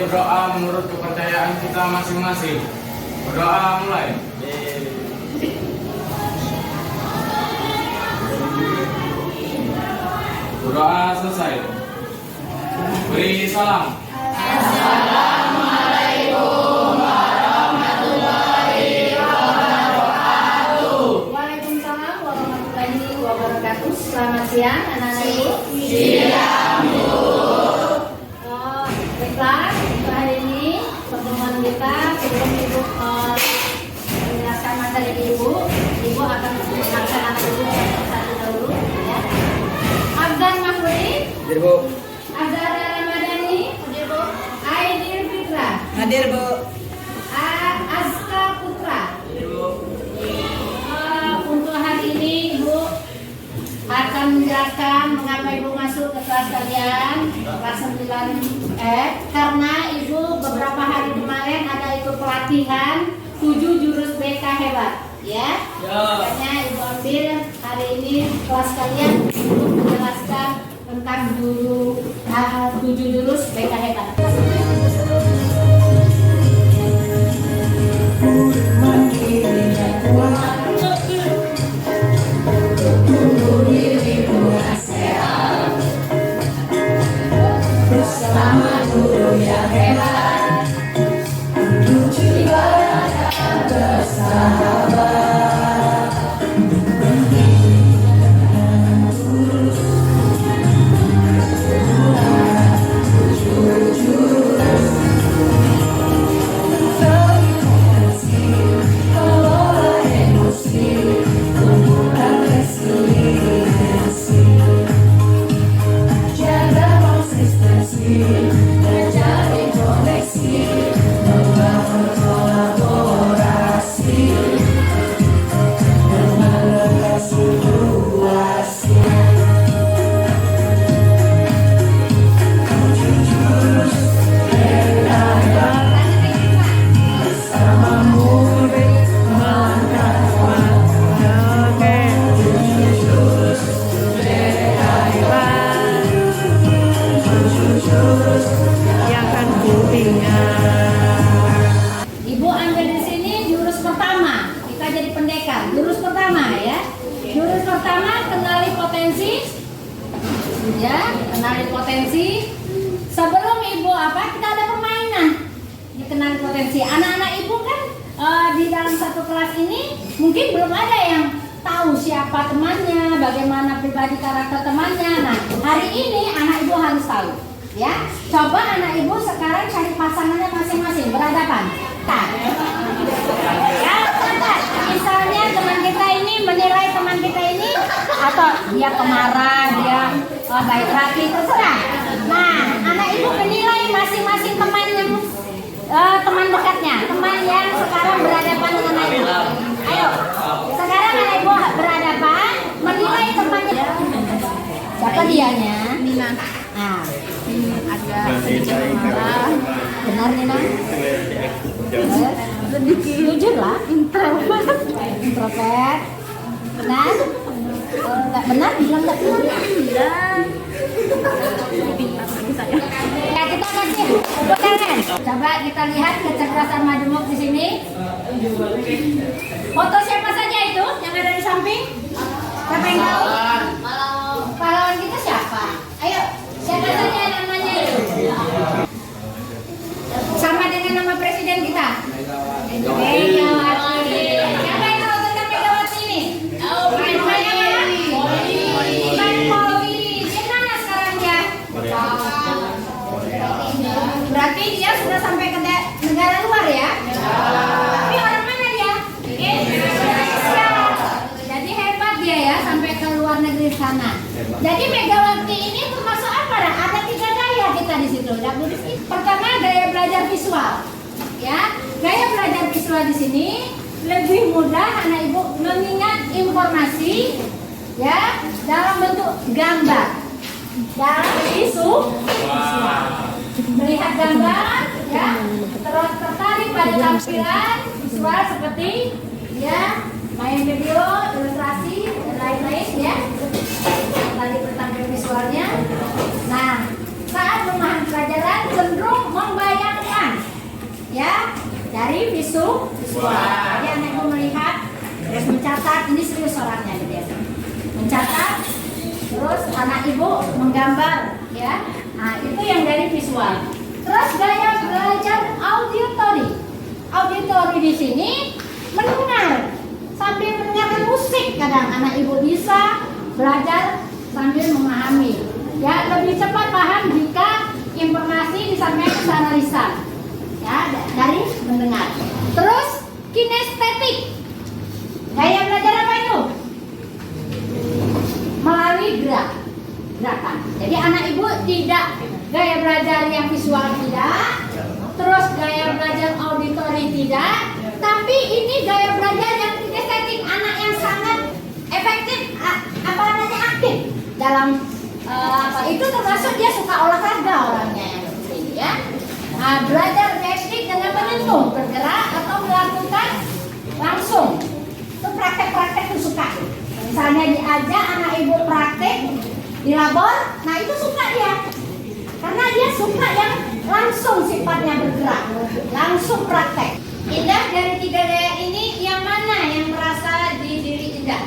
berdoa menurut kepercayaan kita masing-masing. Berdoa mulai. Berdoa selesai. Beri salam. Assalamualaikum warahmatullahi wabarakatuh. Waalaikumsalam warahmatullahi wabarakatuh. Selamat siang anak-anak ibu. Siang, Bu. Baiklah, untuk hari ini pertemuan kita sebelum ibu menjelaskan materi ibu akan mengenalkan anak ibu satu dahulu ya. Abdan Mahmudi, Hadir, Bu. Azhara Ramadhani, Aidil Fitra, Hadir, Bu. Azka Putra. Hadir, Bu. Untuk hari ini Ibu akan menjelaskan mengapa Ibu masuk ke kelas kalian kelas 9 karena Ibu beberapa hari kemarin ada ikut pelatihan 7 jurus BK hebat ya. Makanya Ibu ambil hari ini kelas kalian untuk menjelaskan tentang 7 jurus BK hebat. Bersama guru yang hebat, menuju ibadah bersahabat. Kelola emosi, tumbuhkan resiliensi, jaga konsistensi, menjadi koneksi, membangun kolaborasi dengan lembaga situasi. Jurus berdaya bersama murid melangkah maju. Jurus berdaya, jurus yang akan ku ingat. Ibu ambil di sini jurus pertama. Kita jadi pendekar. Jurus pertama ya. Jurus pertama kenali potensi. Ya, kenali potensi. Sebelum Ibu kita ada permainan. Dikenali potensi. Anak-anak Ibu kan di dalam satu kelas ini mungkin belum ada yang tahu siapa temannya, bagaimana pribadi karakter temannya. Nah, hari ini anak Ibu harus tahu. Ya, coba anak Ibu sekarang cari pasangannya masing-masing berhadapan. Nah, ya, sebentar. Misalnya teman kita ini menilai teman kita ini atau dia pemarah, dia baik hati, terserah. Nah, anak Ibu menilai masing-masing teman yang teman dekatnya, teman yang sekarang berhadapan dengan anak Ibu. Ayo, sekarang anak Ibu berhadapan, menilai temannya. Siapa dianya? Nina. Nah, Agak sedikit marah, benar Nina? sedikit Jujur lah. introvert. Introvert. Benar? Kalau nggak benar, bilang nggak benar. Dan saya. Ya, kita kasih tepuk tangan. Coba kita lihat kecerdasan majemuk di sini. Foto siapa saja itu yang ada di samping? Siapa yang tahu? Pahlawan kita siapa? Ayo, siapa saja namanya itu? Sama dengan nama presiden kita. Megawati. Siapa yang tahu tentang Megawati ini? Namanya apa? Iban Polri. Di mana sekarang dia? Berarti dia sudah sampai ke negara luar ya? Tapi orang mana dia? Indonesia. Jadi hebat dia ya sampai ke luar negeri sana. Jadi Megawati ini termasuk apa? Ada 3 gaya kita di situ. Pertama gaya belajar visual. Ya, gaya belajar visual di sini lebih mudah anak Ibu mengingat informasi ya dalam bentuk gambar. Dalam isu melihat gambar ya, terus tertarik pada tampilan visual seperti ya main video, ilustrasi dan lain-lain ya. Tadi bertampil visualnya. Nah, saat memahami pelajaran cenderung membayangkan visual. Jadi anak ibu melihat, terus mencatat, ini serius orangnya gitu ya. Mencatat, terus anak ibu menggambar ya. Nah itu yang dari visual. Terus gaya belajar auditory. Auditory di sini mendengar sambil mendengarkan musik. Kadang anak ibu bisa belajar sambil memahami. Ya lebih cepat paham jika informasi disampaikan secara lisan. Ya dari mendengar. Terus kinestetik. Gaya belajar apa itu? Melalui gerakan. Jadi anak ibu tidak gaya belajar yang visual tidak, terus gaya belajar auditori tidak, tapi ini gaya belajar yang kinestetik, anak yang sangat efektif, apa namanya aktif dalam itu termasuk dia suka olahraga orangnya yang ini ya. Nah, belajar teknik dengan menyentuh, bergerak atau melakukan langsung. Itu praktek-praktek itu suka. Misalnya diajak anak ibu praktek di labor, nah itu suka dia. Karena dia suka yang langsung sifatnya bergerak, langsung praktek. Indah dari 3 gaya ini yang mana yang merasa di diri Indah?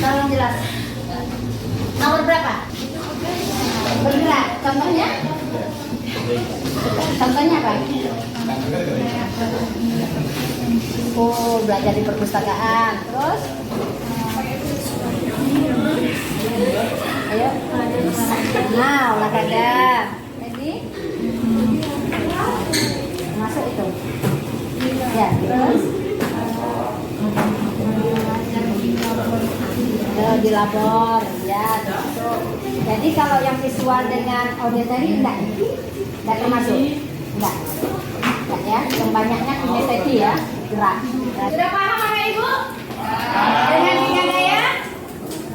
Tolong jelas. Nomor berapa? Bergerak. Contohnya? Contohnya apa? Oh, belajar di perpustakaan. Terus? Ayo. Nah, olahraga. Lagi? Masuk itu. Ya, terus? Di labor, ya. Jadi kalau yang visual dengan auditory enggak termasuk, enggak ya. Yang banyaknya kinestetik ya, gerak. Sudah paham anak ibu? Dengan 3 gaya?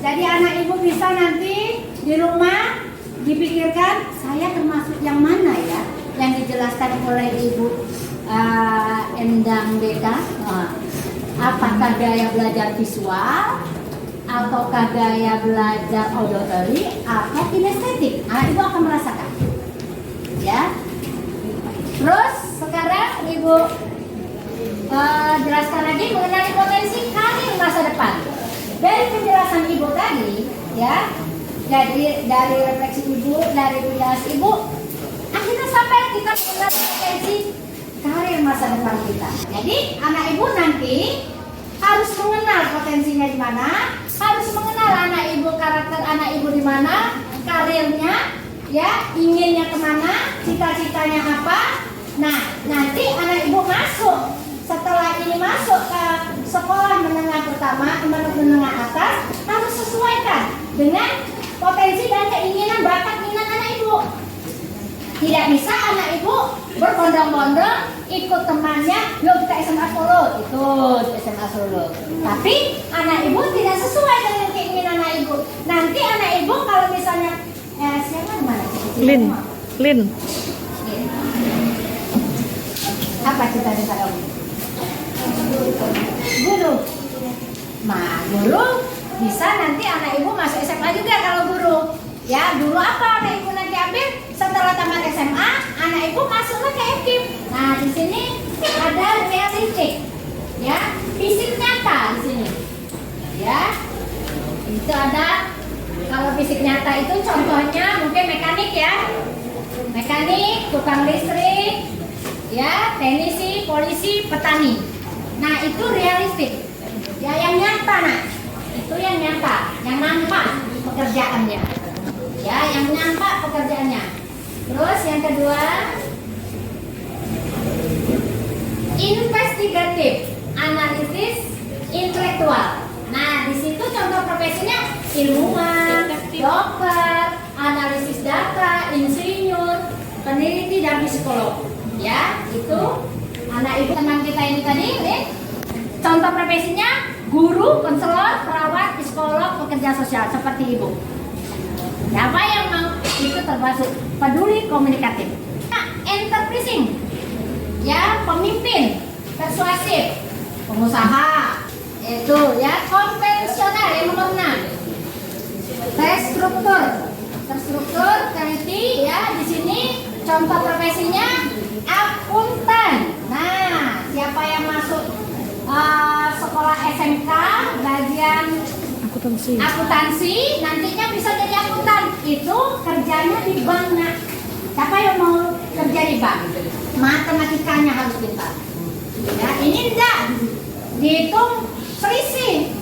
Jadi anak ibu bisa nanti di rumah dipikirkan saya termasuk yang mana ya, yang dijelaskan oleh ibu Endang Beka. Apakah gaya belajar visual, ataukah gaya belajar auditory, atau kinestetik? Anak ibu akan merasakan, ya. Terus sekarang ibu jelaskan lagi mengenai potensi karir masa depan. Dari penjelasan ibu tadi, ya, jadi dari refleksi ibu, dari penjelasan ibu, akhirnya sampai kita mengenal potensi karir masa depan kita. Jadi anak ibu nanti harus mengenal potensinya di mana, harus mengenal anak ibu, karakter anak ibu di mana, karirnya, ya, inginnya kemana, cita-citanya apa. Nah, nanti anak ibu masuk, setelah ini masuk ke sekolah menengah pertama, menengah atas, harus sesuaikan dengan potensi dan keinginan, bakat minat anak ibu. Tidak bisa anak ibu berbondong-bondong ikut temannya, yuk kita SMA Solo, ikut SMA Solo. Tapi anak ibu tidak sesuai dengan keinginan anak ibu. Nanti anak ibu kalau misalnya siapa mana? Lin. Apa cita-cita kamu? Guru. Nah, guru bisa nanti anak ibu masuk SMA juga kalau guru. Ya, dulu apa anak ibu nanti ambil? Setelah tamat SMA, anak ibu masuklah ke FKIP. Nah, di sini ada realistik, ya, fisik nyata di sini, ya. Itu ada. Kalau fisik nyata itu contohnya mungkin mekanik ya, mekanik, tukang listrik, ya, teknisi, polisi, petani. Nah, itu realistik, ya, yang nyata, nah, itu yang nyata, yang nampak pekerjaannya, ya, yang nampak pekerjaannya. Terus yang kedua, investigatif, analitis, intelektual. Nah, di situ contoh profesinya ilmuwan, dokter, analisis data, insinyur, peneliti dan psikolog. Ya, itu anak ibu teman kita ini tadi, contoh profesinya guru, konselor, perawat, psikolog, pekerja sosial seperti ibu. Siapa yang mau itu termasuk peduli komunikatif. Nah, enterprising, ya, pemimpin, persuasif, pengusaha, itu ya, konvensional yang nomor 6. Terstruktur, teliti, ya, di sini contoh profesinya akuntan. Nah, Akuntansi nantinya bisa jadi akuntan. Itu kerjanya di bank. Nah, siapa yang mau kerja di bank? Matematikanya harus pintar. Ya, ini enggak dihitung selisih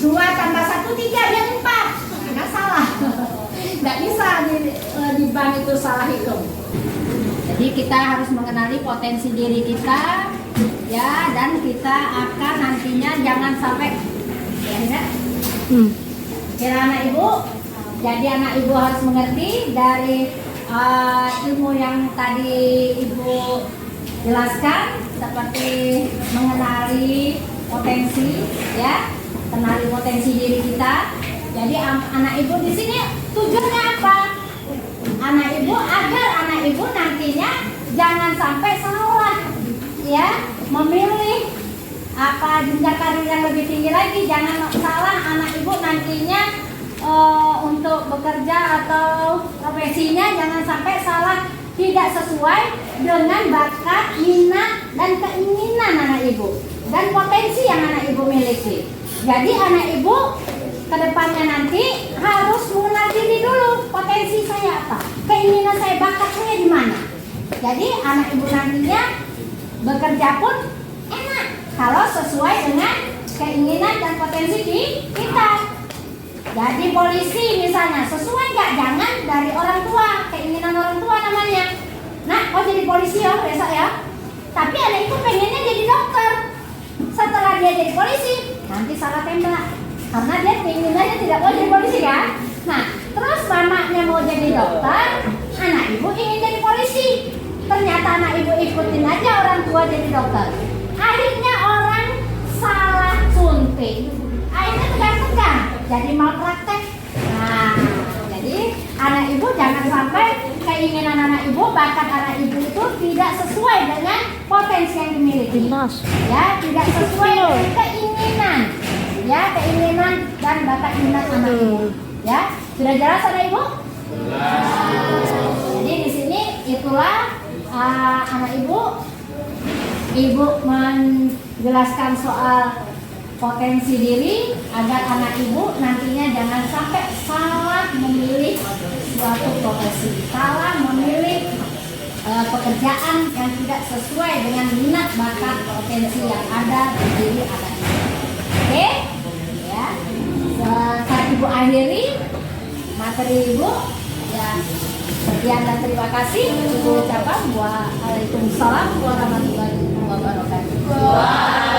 2 tambah 1 3 dia 4. Enggak salah. Enggak bisa di bank itu salah hitung. Jadi kita harus mengenali potensi diri kita, ya, dan kita akan nantinya jangan sampai ya, kira anak ibu. Jadi anak ibu harus mengerti dari ilmu yang tadi ibu jelaskan, seperti mengenali potensi, ya, kenali potensi diri kita. Jadi anak ibu di sini tujuannya apa? Anak ibu agar anak ibu nantinya jangan sampai salah, ya, memilih apa jenjang karir yang lebih tinggi lagi. Jangan salah anak ibu nantinya untuk bekerja atau profesinya, jangan sampai salah, tidak sesuai dengan bakat, minat, dan keinginan anak ibu dan potensi yang anak ibu miliki. Jadi anak ibu kedepannya nanti harus mengenal diri dulu, potensi saya apa, keinginan saya, bakat saya di mana. Jadi anak ibu nantinya bekerja pun enak kalau sesuai dengan keinginan dan potensi kita. Jadi polisi misalnya, sesuai nggak? Jangan dari orang tua, keinginan orang tua namanya. Nah, oh jadi polisi ya besok ya. Tapi anak ibu pengennya jadi dokter. Setelah dia jadi polisi, nanti salah tembak. Karena dia keinginannya tidak mau jadi polisi kan. Nah, terus mamanya mau jadi dokter, anak ibu ingin jadi polisi. Ternyata anak ibu ikutin aja orang tua jadi dokter. Akhirnya orang salah suntik. Akhirnya tegang-tegang, jadi malpraktek. Nah, jadi anak ibu jangan sampai keinginan anak ibu, bakat anak ibu itu tidak sesuai dengan potensi yang dimiliki. Ya, tidak sesuai dengan keinginan. Ya, keinginan dan bakat minat anak ibu. Ya, sudah jelas anak ibu? Jadi di sini itulah anak ibu menjelaskan soal potensi diri agar anak ibu nantinya jangan sampai salah memilih suatu profesi, salah memilih pekerjaan yang tidak sesuai dengan minat, bakat, potensi yang ada di diri anak ibu. Oke, ya. Saat ibu akhiri materi ibu, ya. Sekian dan terima kasih. Ibu ucapkan waalaikumsalam warahmatullahi wabarakatuh.